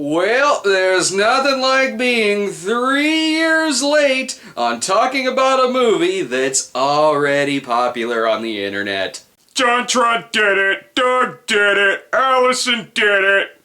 Well, there's nothing like being 3 years late on talking about a movie that's already popular on the internet. John Trott did it, Doug did it, Allison did it.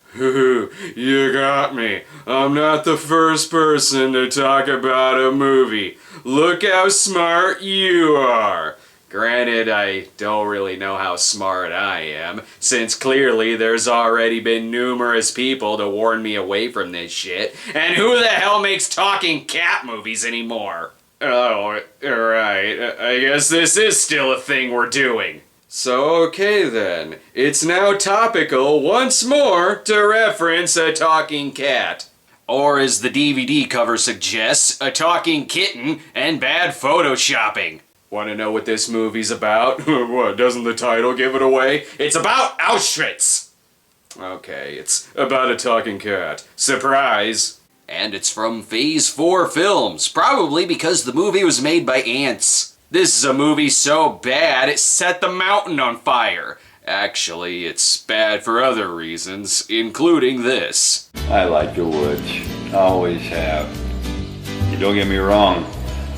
You got me. I'm not the first person to talk about a movie. Look how smart you are. Granted, I don't really know how smart I am, since clearly there's already been numerous people to warn me away from this shit, and who the hell makes talking cat movies anymore? Oh, right, I guess this is still a thing we're doing. So okay then, it's now topical once more to reference a talking cat. Or as the DVD cover suggests, a talking kitten and bad photoshopping. Want to know what this movie's about? What, doesn't the title give it away? It's about Auschwitz! Okay, it's about a talking cat. Surprise! And it's from Phase 4 Films, probably because the movie was made by ants. This is a movie so bad it set the mountain on fire. Actually, it's bad for other reasons, including this. I like the woods. Always have. You don't get me wrong.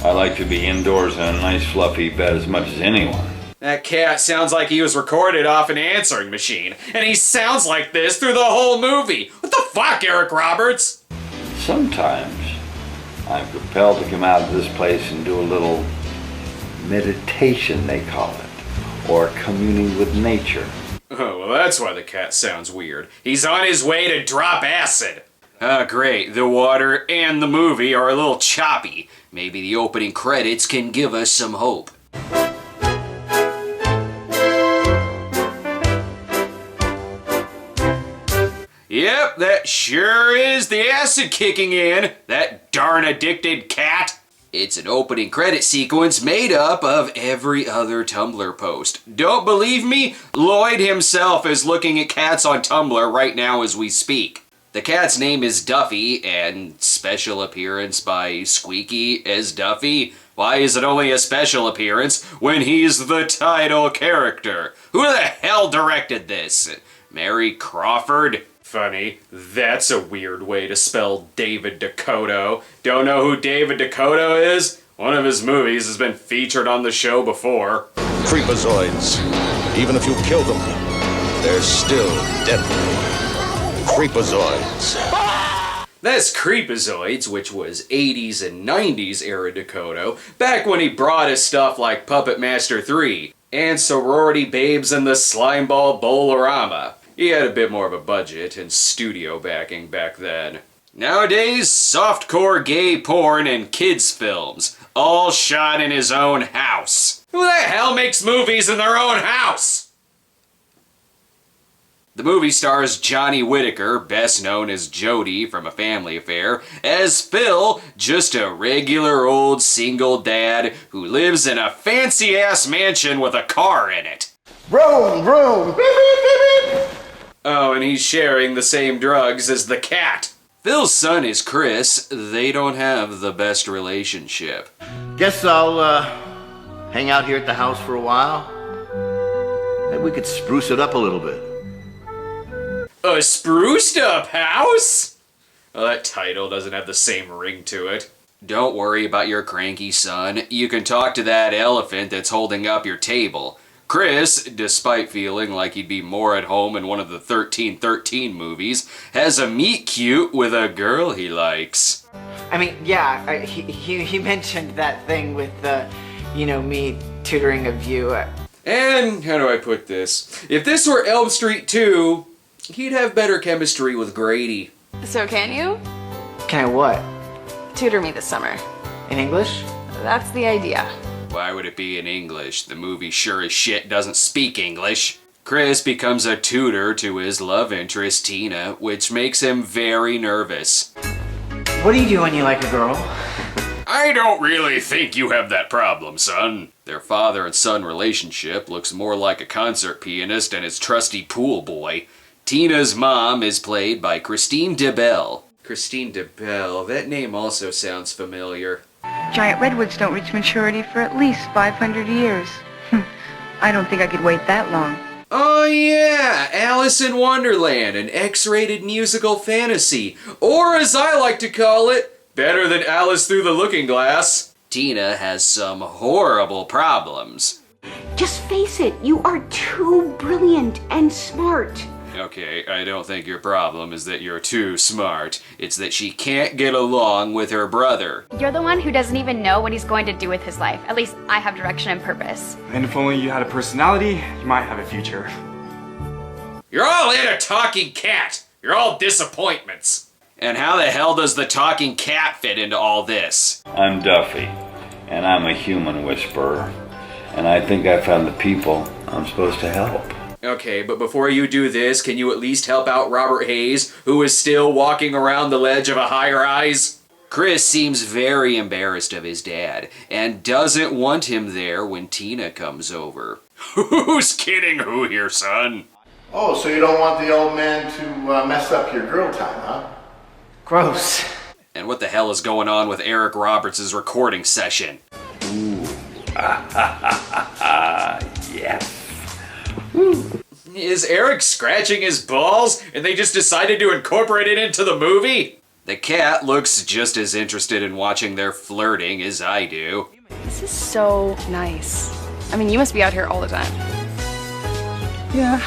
I like to be indoors in a nice fluffy bed as much as anyone. That cat sounds like he was recorded off an answering machine, and he sounds like this through the whole movie. What the fuck, Eric Roberts? Sometimes I'm compelled to come out of this place and do a little meditation, they call it, or communing with nature. Oh, well, that's why the cat sounds weird. He's on his way to drop acid. Ah, great. The water and the movie are a little choppy. Maybe the opening credits can give us some hope. Yep, that sure is the acid kicking in. That darn addicted cat. It's an opening credit sequence made up of every other Tumblr post. Don't believe me? Lloyd himself is looking at cats on Tumblr right now as we speak. The cat's name is Duffy, and special appearance by Squeaky as Duffy. Why is it only a special appearance when he's the title character? Who the hell directed this? Mary Crawford? Funny, that's a weird way to spell David Dakota. Don't know who David Dakota is? One of his movies has been featured on the show before. Creepazoids. Even if you kill them, they're still deadly. Creepazoids. That's Creepazoids, which was 80s and 90s era Dakota, back when he brought us stuff like Puppet Master 3 and Sorority Babes and the Slimeball Bowl-orama. He had a bit more of a budget and studio backing back then. Nowadays, softcore gay porn and kids films, all shot in his own house. Who the hell makes movies in their own house? The movie stars Johnny Whitaker, best known as Jody from A Family Affair, as Phil, just a regular old single dad who lives in a fancy-ass mansion with a car in it. Vroom, vroom, beep, beep, beep, beep. Oh, and he's sharing the same drugs as the cat. Phil's son is Chris. They don't have the best relationship. Guess I'll hang out here at the house for a while. Maybe we could spruce it up a little bit. A spruced up house? Well, that title doesn't have the same ring to it. Don't worry about your cranky son. You can talk to that elephant that's holding up your table. Chris, despite feeling like he'd be more at home in one of the 1313 movies, has a meet cute with a girl he likes. I mean, yeah, he mentioned that thing with me tutoring of you. And, how do I put this? If this were Elm Street 2, he'd have better chemistry with Grady. So can you? Can I what? Tutor me this summer. In English? That's the idea. Why would it be in English? The movie sure as shit doesn't speak English. Chris becomes a tutor to his love interest, Tina, which makes him very nervous. What do you do when you like a girl? I don't really think you have that problem, son. Their father and son relationship looks more like a concert pianist and his trusty pool boy. Tina's mom is played by Christine DeBelle. Christine DeBelle, that name also sounds familiar. Giant redwoods don't reach maturity for at least 500 years. I don't think I could wait that long. Oh yeah, Alice in Wonderland, an X-rated musical fantasy. Or as I like to call it, better than Alice Through the Looking Glass. Tina has some horrible problems. Just face it, you are too brilliant and smart. Okay, I don't think your problem is that you're too smart. It's that she can't get along with her brother. You're the one who doesn't even know what he's going to do with his life. At least I have direction and purpose. And if only you had a personality, you might have a future. You're all in a talking cat. You're all disappointments. And how the hell does the talking cat fit into all this? I'm Duffy, and I'm a human whisperer. And I think I found the people I'm supposed to help. Okay, but before you do this, can you at least help out Robert Hayes, who is still walking around the ledge of a high-rise? Chris seems very embarrassed of his dad, and doesn't want him there when Tina comes over. Who's kidding who here, son? Oh, so you don't want the old man to mess up your girl time, huh? Gross. And what the hell is going on with Eric Roberts' recording session? Ooh. Yes. Is Eric scratching his balls and they just decided to incorporate it into the movie? The cat looks just as interested in watching their flirting as I do. This is so nice. I mean, you must be out here all the time. Yeah,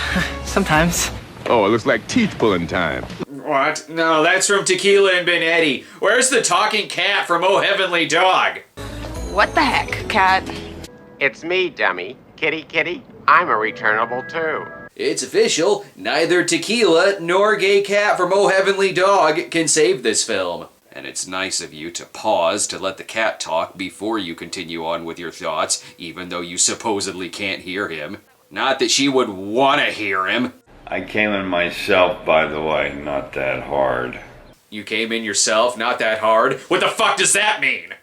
sometimes. Oh, it looks like teeth pulling time. What? No, that's from Tequila and Benetti. Where's the talking cat from Oh Heavenly Dog? What the heck, cat? It's me, dummy. Kitty, kitty. I'm a returnable too. It's official. Neither Tequila nor Gay Cat from Oh Heavenly Dog can save this film. And it's nice of you to pause to let the cat talk before you continue on with your thoughts, even though you supposedly can't hear him. Not that she would want to hear him. I came in myself, by the way, not that hard. You came in yourself, not that hard? What the fuck does that mean?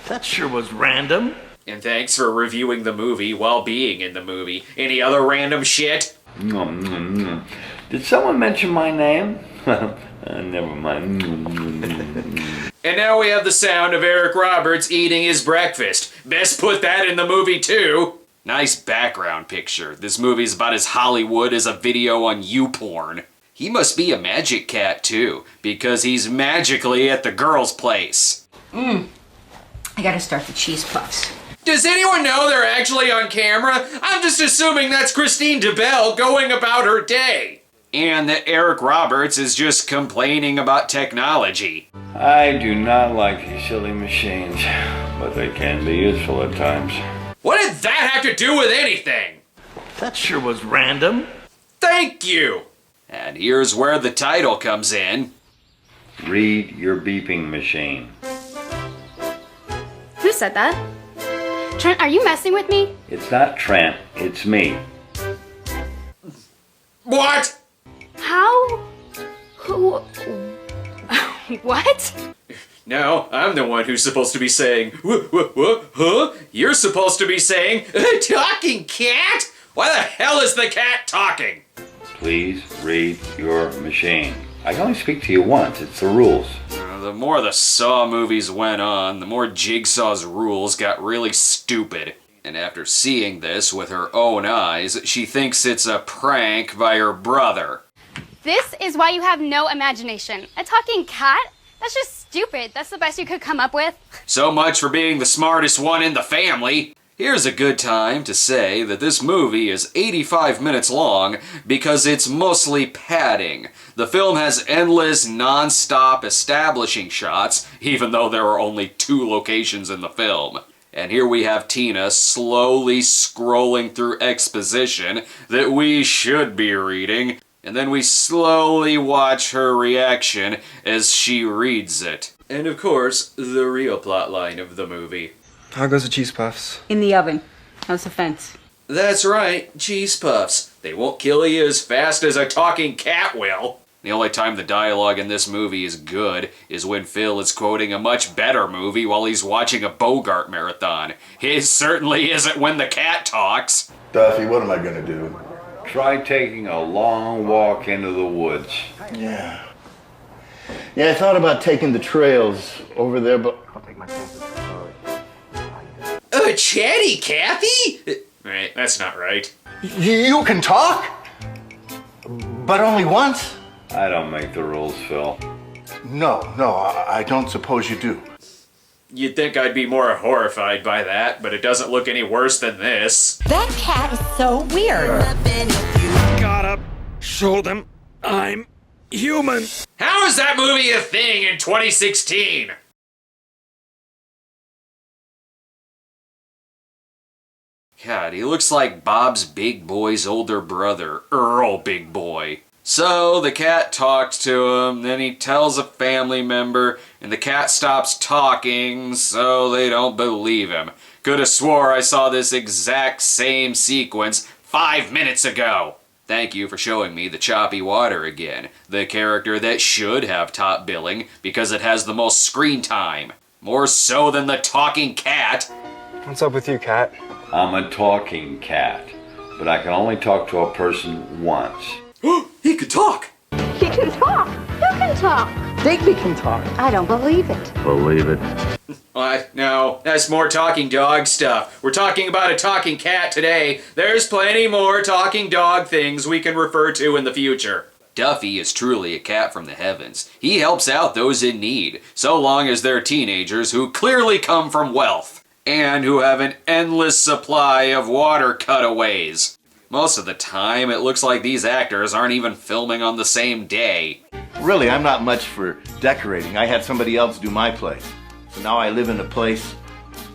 That sure was random. And thanks for reviewing the movie while being in the movie. Any other random shit? Did someone mention my name? Never mind. And now we have the sound of Eric Roberts eating his breakfast. Best put that in the movie too. Nice background picture. This movie's about as Hollywood as a video on YouPorn. He must be a magic cat too, because he's magically at the girl's place. I gotta start the cheese puffs. Does anyone know they're actually on camera? I'm just assuming that's Christine DeBelle going about her day. And that Eric Roberts is just complaining about technology. I do not like these silly machines, but they can be useful at times. What did that have to do with anything? That sure was random. Thank you! And here's where the title comes in. Read your beeping machine. Who said that? Trent, are you messing with me? It's not Trent, it's me. What? How? Who? What? No, I'm the one who's supposed to be saying, what, huh? You're supposed to be saying, talking cat? Why the hell is the cat talking? Please read your machine. I can only speak to you once, it's the rules. The more the Saw movies went on, the more Jigsaw's rules got really stupid. And after seeing this with her own eyes, she thinks it's a prank by her brother. This is why you have no imagination. A talking cat? That's just stupid. That's the best you could come up with. So much for being the smartest one in the family. Here's a good time to say that this movie is 85 minutes long because it's mostly padding. The film has endless, non-stop establishing shots, even though there are only 2 locations in the film. And here we have Tina slowly scrolling through exposition that we should be reading, and then we slowly watch her reaction as she reads it. And of course, the real plotline of the movie. How goes the cheese puffs? In the oven. How's the fence? That's right, cheese puffs. They won't kill you as fast as a talking cat will. The only time the dialogue in this movie is good is when Phil is quoting a much better movie while he's watching a Bogart marathon. It certainly isn't when the cat talks. Duffy, what am I gonna do? Try taking a long walk into the woods. Yeah, I thought about taking the trails over there, but I'll take my chances. Chatty Cathy? Right, that's not right. You can talk? But only once? I don't make the rules, Phil. No, I don't suppose you do. You'd think I'd be more horrified by that, but it doesn't look any worse than this. That cat is so weird. Gotta show them I'm human. How is that movie a thing in 2016? God, he looks like Bob's Big Boy's older brother, Earl Big Boy. So the cat talks to him, then he tells a family member, and the cat stops talking, so they don't believe him. Could have swore I saw this exact same sequence 5 minutes ago. Thank you for showing me the choppy water again, the character that should have top billing because it has the most screen time. More so than the talking cat. What's up with you, cat? I'm a talking cat, but I can only talk to a person once. He can talk! He can talk. You can talk. Digby can talk. I don't believe it. Believe it. What? No, that's more talking dog stuff. We're talking about a talking cat today. There's plenty more talking dog things we can refer to in the future. Duffy is truly a cat from the heavens. He helps out those in need, so long as they're teenagers who clearly come from wealth, and who have an endless supply of water cutaways. Most of the time, it looks like these actors aren't even filming on the same day. Really, I'm not much for decorating. I had somebody else do my place. So now I live in a place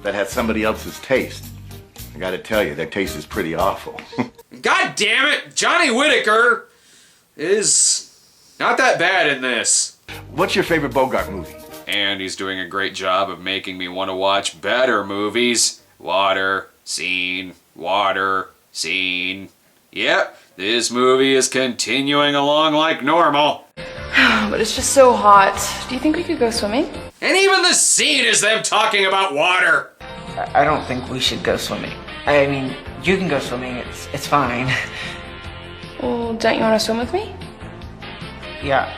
that has somebody else's taste. I gotta tell you, their taste is pretty awful. God damn it! Johnny Whitaker is not that bad in this. What's your favorite Bogart movie? And he's doing a great job of making me want to watch better movies. Water, scene, water, scene. Yep, this movie is continuing along like normal. But it's just so hot. Do you think we could go swimming? And even the scene is them talking about water. I don't think we should go swimming. I mean, you can go swimming, it's fine. Well, don't you want to swim with me? Yeah,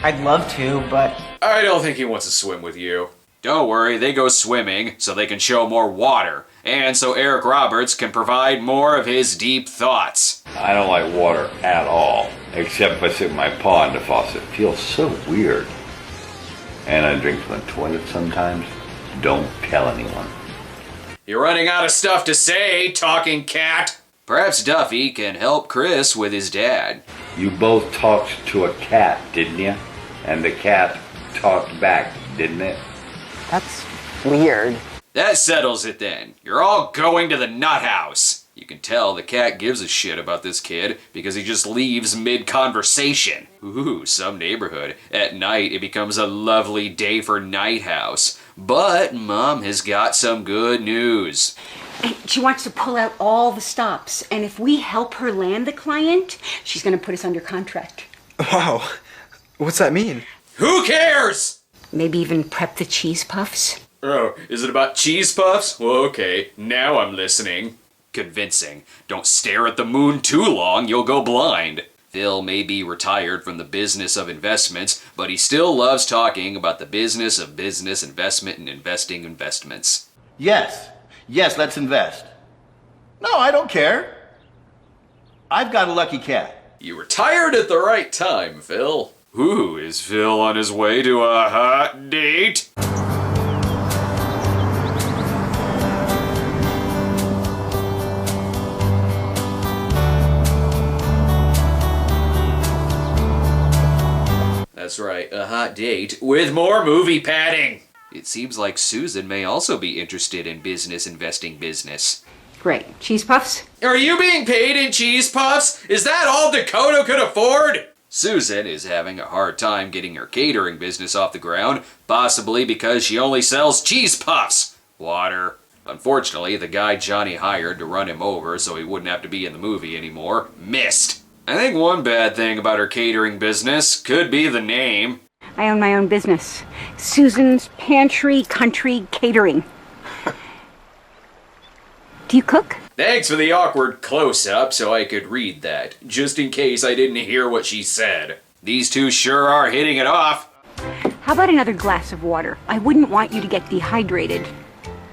I'd love to, but... I don't think he wants to swim with you. Don't worry, they go swimming so they can show more water, and so Eric Roberts can provide more of his deep thoughts. I don't like water at all, except if I stick my paw in the faucet. It feels so weird. And I drink from the toilet sometimes. Don't tell anyone. You're running out of stuff to say, talking cat. Perhaps Duffy can help Chris with his dad. You both talked to a cat, didn't you? And the cat talked back, didn't it? That's weird. That settles it then. You're all going to the nut house. You can tell the cat gives a shit about this kid because he just leaves mid-conversation. Ooh, some neighborhood. At night, it becomes a lovely day for Night House. But Mom has got some good news. And she wants to pull out all the stops. And if we help her land the client, she's going to put us under contract. Wow. What's that mean? Who cares? Maybe even prep the cheese puffs. Oh, is it about cheese puffs? Well, okay, now I'm listening. Convincing. Don't stare at the moon too long, you'll go blind. Phil may be retired from the business of investments, but he still loves talking about the business of business investment and investing investments. Yes, let's invest. No, I don't care. I've got a lucky cat. You retired at the right time, Phil. Ooh, is Phil on his way to a hot date? That's right, a hot date with more movie padding. It seems like Susan may also be interested in business investing business. Great. Cheese puffs? Are you being paid in cheese puffs? Is that all Dakota could afford? Susan is having a hard time getting her catering business off the ground, possibly because she only sells cheese puffs. Water. Unfortunately, the guy Johnny hired to run him over so he wouldn't have to be in the movie anymore missed. I think one bad thing about her catering business could be the name. I own my own business. Susan's Pantry Country Catering. Do you cook? Thanks for the awkward close-up so I could read that, just in case I didn't hear what she said. These two sure are hitting it off. How about another glass of water? I wouldn't want you to get dehydrated.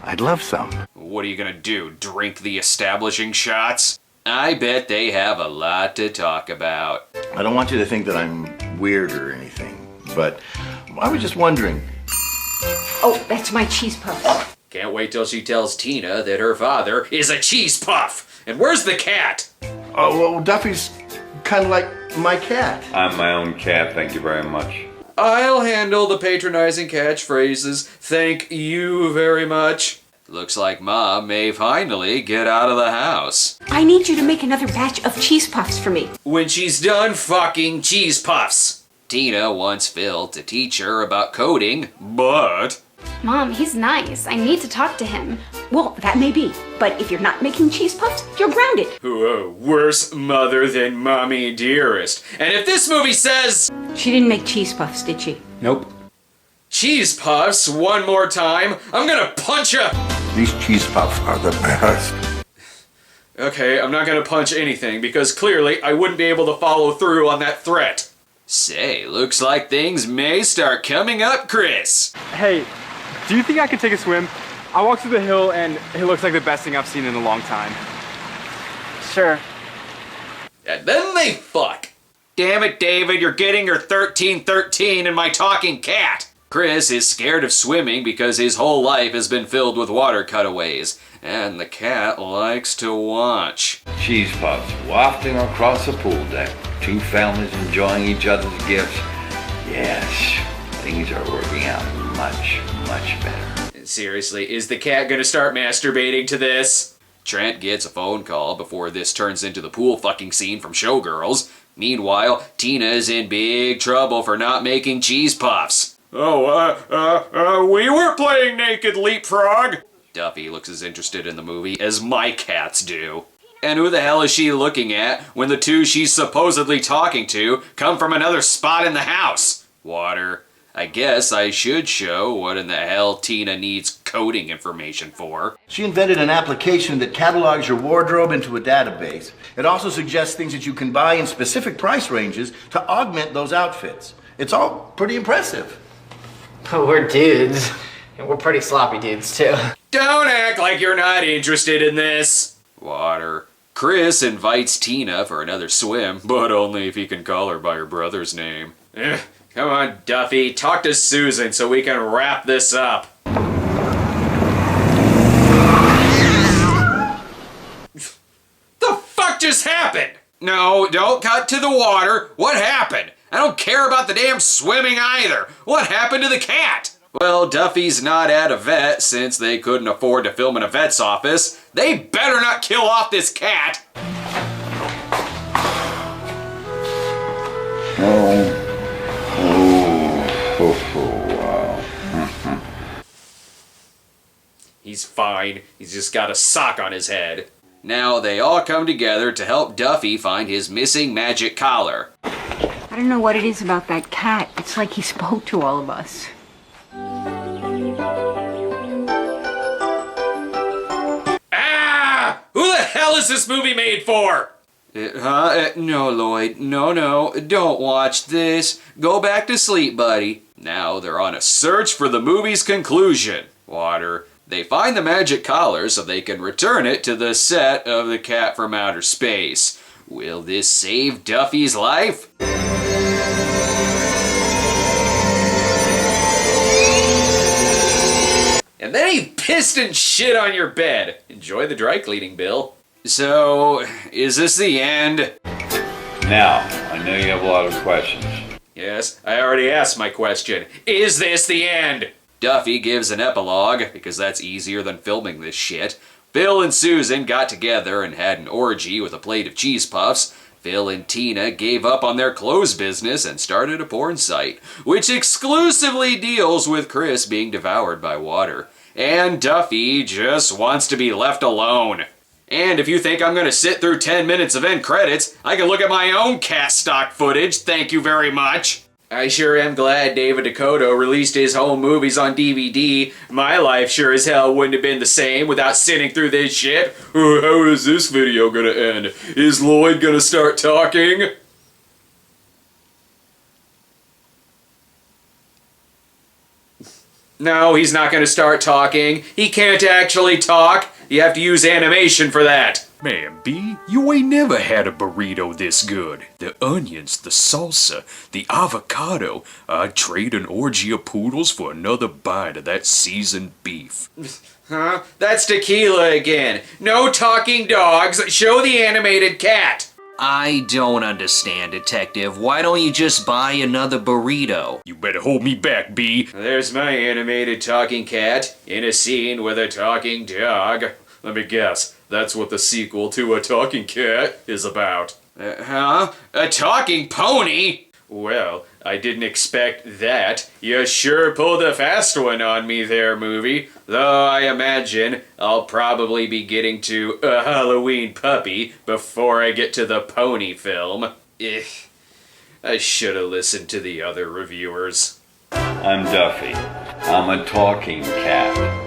I'd love some. What are you gonna do, drink the establishing shots? I bet they have a lot to talk about. I don't want you to think that I'm weird or anything, but I was just wondering. Oh, that's my cheese puff. Can't wait till she tells Tina that her father is a cheese puff. And where's the cat? Oh, well, Duffy's kind of like my cat. I'm my own cat, thank you very much. I'll handle the patronizing catchphrases. Thank you very much. Looks like Mom may finally get out of the house. I need you to make another batch of cheese puffs for me. When she's done fucking cheese puffs. Tina wants Phil to teach her about coding, but... Mom, he's nice. I need to talk to him. Well, that may be, but if you're not making cheese puffs, you're grounded. Whoa, worse mother than Mommy Dearest. And if this movie says... She didn't make cheese puffs, did she? Nope. Cheese puffs one more time, I'm gonna punch ya! These cheese puffs are the best. Okay, I'm not gonna punch anything because clearly I wouldn't be able to follow through on that threat. Say, looks like things may start coming up, Chris. Hey, do you think I could take a swim? I walked through the hill and it looks like the best thing I've seen in a long time. Sure. And then they fuck. Damn it, David, you're getting your 1313 and my talking cat. Chris is scared of swimming because his whole life has been filled with water cutaways, and the cat likes to watch. Cheese puffs wafting across the pool deck. Two families enjoying each other's gifts. Yes, things are working out much, much better. Seriously, is the cat gonna start masturbating to this? Trent gets a phone call before this turns into the pool fucking scene from Showgirls. Meanwhile, Tina is in big trouble for not making cheese puffs. Oh, we were playing Naked Leapfrog. Duffy looks as interested in the movie as my cats do. And who the hell is she looking at when the two she's supposedly talking to come from another spot in the house? Water. I guess I should show what in the hell Tina needs coding information for. She invented an application that catalogs your wardrobe into a database. It also suggests things that you can buy in specific price ranges to augment those outfits. It's all pretty impressive. But we're dudes. And we're pretty sloppy dudes, too. Don't act like you're not interested in this. Water. Chris invites Tina for another swim, but only if he can call her by her brother's name. Come on, Duffy, talk to Susan so we can wrap this up. The fuck just happened? No, don't cut to the water. What happened? I don't care about the damn swimming either. What happened to the cat? Well, Duffy's not at a vet since they couldn't afford to film in a vet's office. They better not kill off this cat. Wow. He's fine. He's just got a sock on his head. Now they all come together to help Duffy find his missing magic collar. I don't know what it is about that cat. It's like he spoke to all of us. Ah! Who the hell is this movie made for? No, Lloyd. No. Don't watch this. Go back to sleep, buddy. Now they're on a search for the movie's conclusion. Water. They find the magic collar so they can return it to the set of The Cat from Outer Space. Will this save Duffy's life? And then he pissed and shit on your bed. Enjoy the dry cleaning bill. So, is this the end? Now, I know you have a lot of questions. Yes, I already asked my question. Is this the end? Duffy gives an epilogue, because that's easier than filming this shit. Phil and Susan got together and had an orgy with a plate of cheese puffs. Phil and Tina gave up on their clothes business and started a porn site, which exclusively deals with Chris being devoured by water. And Duffy just wants to be left alone. And if you think I'm going to sit through 10 minutes of end credits, I can look at my own cast stock footage, thank you very much. I sure am glad David Dakota released his home movies on DVD. My life sure as hell wouldn't have been the same without sitting through this shit. How is this video gonna end? Is Lloyd gonna start talking? No, he's not gonna start talking. He can't actually talk. You have to use animation for that. Man, B, you ain't never had a burrito this good. The onions, the salsa, the avocado. I'd trade an orgy of poodles for another bite of that seasoned beef. Huh? That's tequila again. No talking dogs. Show the animated cat. I don't understand, Detective. Why don't you just buy another burrito? You better hold me back, B. There's my animated talking cat in a scene with a talking dog. Let me guess. That's what the sequel to A Talking Cat is about. Huh? A talking pony? Well, I didn't expect that. You sure pulled a fast one on me there, movie. Though I imagine I'll probably be getting to A Halloween Puppy before I get to the pony film. I should have listened to the other reviewers. I'm Duffy. I'm a talking cat.